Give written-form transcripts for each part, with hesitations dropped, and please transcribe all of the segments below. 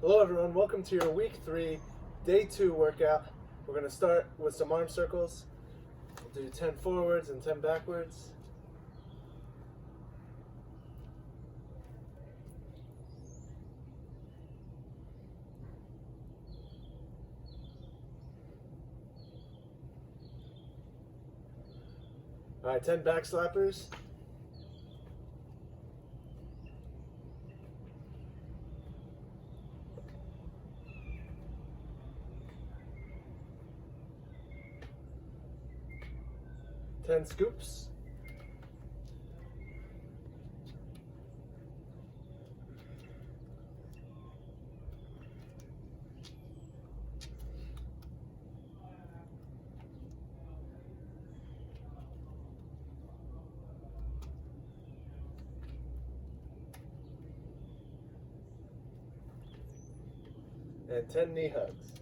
Hello everyone, welcome to your week 3, day 2 workout. We're going to start with some arm circles. We'll do 10 forwards and 10 backwards. Alright, 10 back slappers. Ten scoops. And 10 knee hugs.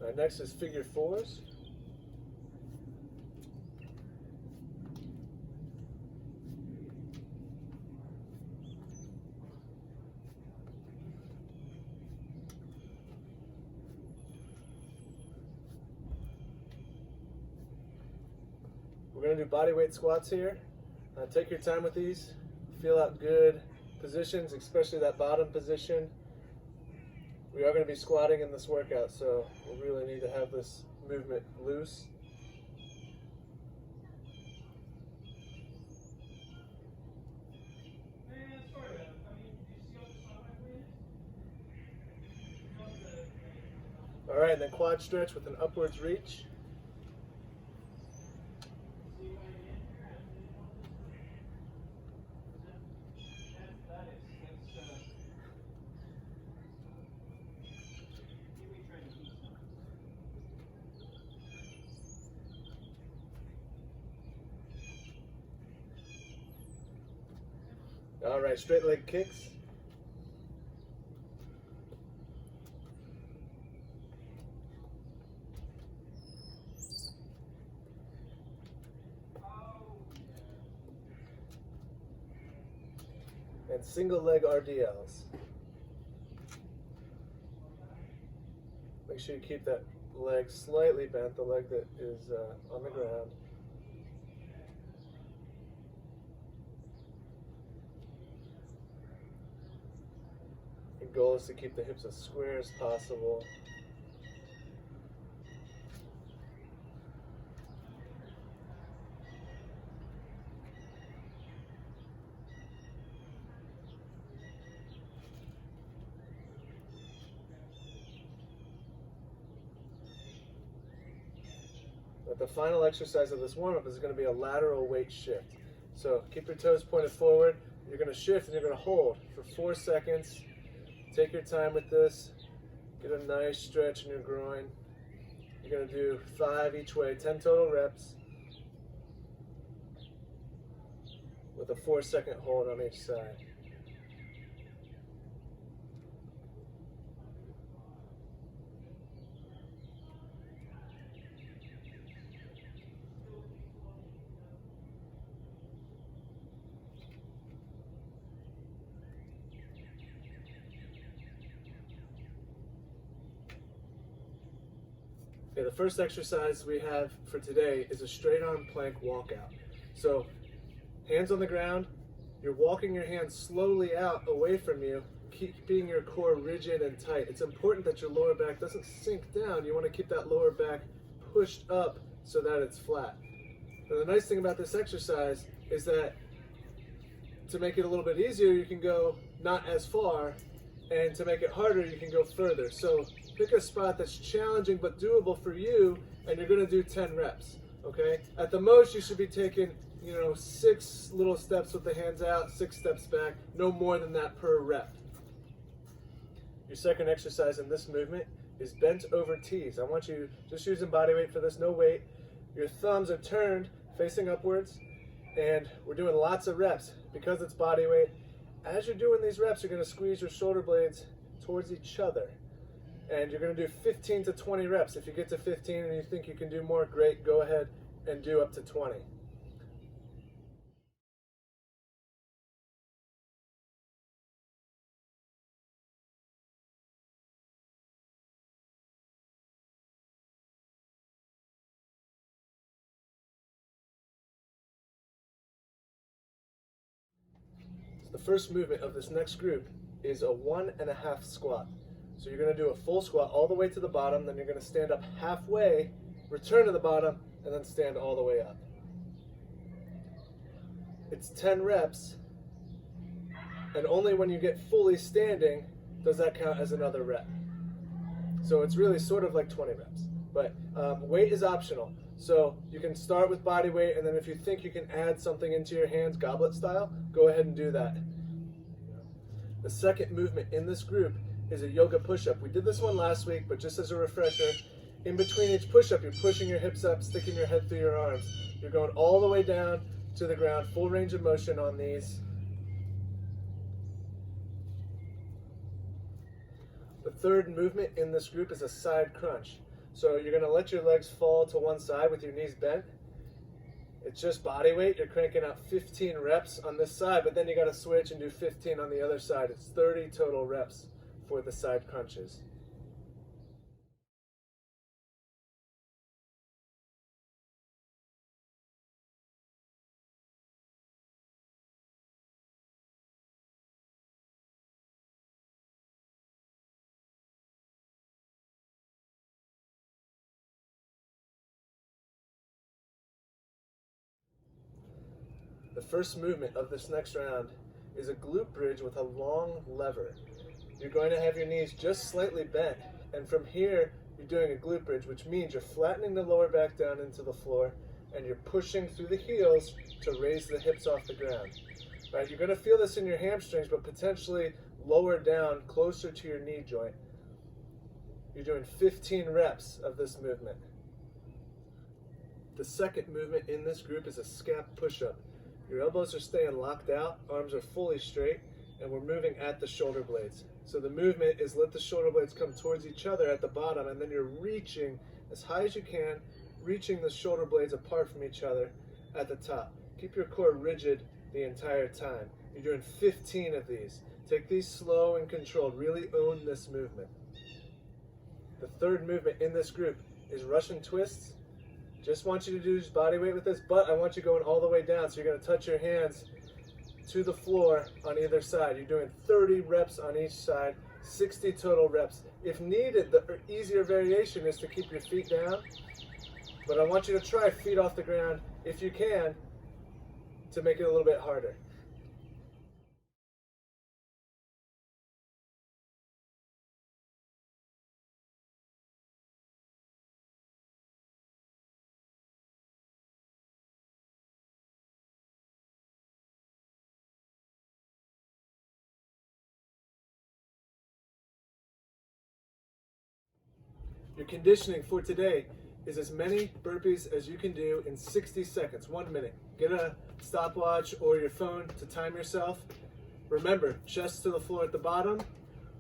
All right, next is figure fours. We're going to do body weight squats here. Take your time with these. Feel out good positions, especially that bottom position. We are going to be squatting in this workout, so we really need to have this movement loose. All right, and then quad stretch with an upwards reach. All right, straight leg kicks. And single leg RDLs. Make sure you keep that leg slightly bent, the leg that is on the ground. The goal is to keep the hips as square as possible. But the final exercise of this warm-up is going to be a lateral weight shift. So keep your toes pointed forward. You're going to shift and you're going to hold for 4 seconds. Take your time with this. Get a nice stretch in your groin. You're going to do 5 each way, 10 total reps with a 4-second hold on each side. Okay, the first exercise we have for today is a straight arm plank walkout. So hands on the ground, you're walking your hands slowly out away from you, keeping your core rigid and tight. It's important that your lower back doesn't sink down. You want to keep that lower back pushed up so that it's flat. Now, the nice thing about this exercise is that to make it a little bit easier, you can go not as far, and to make it harder, you can go further. So pick a spot that's challenging but doable for you, and you're going to do 10 reps, okay? At the most, you should be taking, 6 little steps with the hands out, 6 steps back, no more than that per rep. Your second exercise in this movement is bent over tees. I want you just using body weight for this, no weight. Your thumbs are turned facing upwards, and we're doing lots of reps. Because it's body weight, as you're doing these reps, you're going to squeeze your shoulder blades towards each other. And you're going to do 15 to 20 reps. If you get to 15 and you think you can do more, great, go ahead and do up to 20. The first movement of this next group is a 1.5 squat. So you're going to do a full squat all the way to the bottom, then you're going to stand up halfway, return to the bottom, and then stand all the way up. It's 10 reps, and only when you get fully standing does that count as another rep. So it's really sort of like 20 reps. But weight is optional. So you can start with body weight, and then if you think you can add something into your hands, goblet style, go ahead and do that. The second movement in this group is a yoga push-up. We did this one last week, but just as a refresher, in between each push-up, you're pushing your hips up, sticking your head through your arms. You're going all the way down to the ground, full range of motion on these. The third movement in this group is a side crunch. So you're going to let your legs fall to one side with your knees bent. It's just body weight. You're cranking out 15 reps on this side, but then you got to switch and do 15 on the other side. It's 30 total reps for the side crunches. The first movement of this next round is a glute bridge with a long lever. You're going to have your knees just slightly bent, and from here you're doing a glute bridge, which means you're flattening the lower back down into the floor and you're pushing through the heels to raise the hips off the ground. Right, you're going to feel this in your hamstrings, but potentially lower down closer to your knee joint. You're doing 15 reps of this movement. The second movement in this group is a scap push-up. Your elbows are staying locked out, arms are fully straight, and we're moving at the shoulder blades. So the movement is let the shoulder blades come towards each other at the bottom, and then you're reaching as high as you can, reaching the shoulder blades apart from each other at the top. Keep your core rigid the entire time. You're doing 15 of these. Take these slow and controlled. Really own this movement. The third movement in this group is Russian twists. Just want you to do body weight with this, but I want you going all the way down. So you're going to touch your hands to the floor on either side. You're doing 30 reps on each side, 60 total reps. If needed, the easier variation is to keep your feet down, but I want you to try feet off the ground if you can to make it a little bit harder. Your conditioning for today is as many burpees as you can do in 60 seconds, 1 minute. Get a stopwatch or your phone to time yourself. Remember, chest to the floor at the bottom,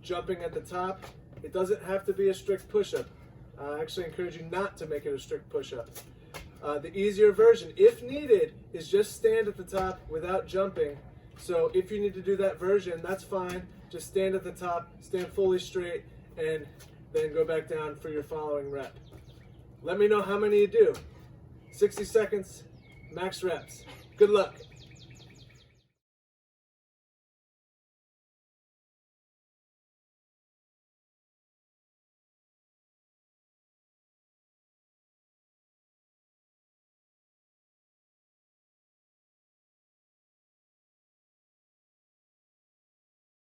jumping at the top. It doesn't have to be a strict push-up. I actually encourage you not to make it a strict push-up. The easier version, if needed, is just stand at the top without jumping. So if you need to do that version, that's fine. Just stand at the top, stand fully straight, and then go back down for your following rep. Let me know how many you do. 60 seconds, max reps. Good luck.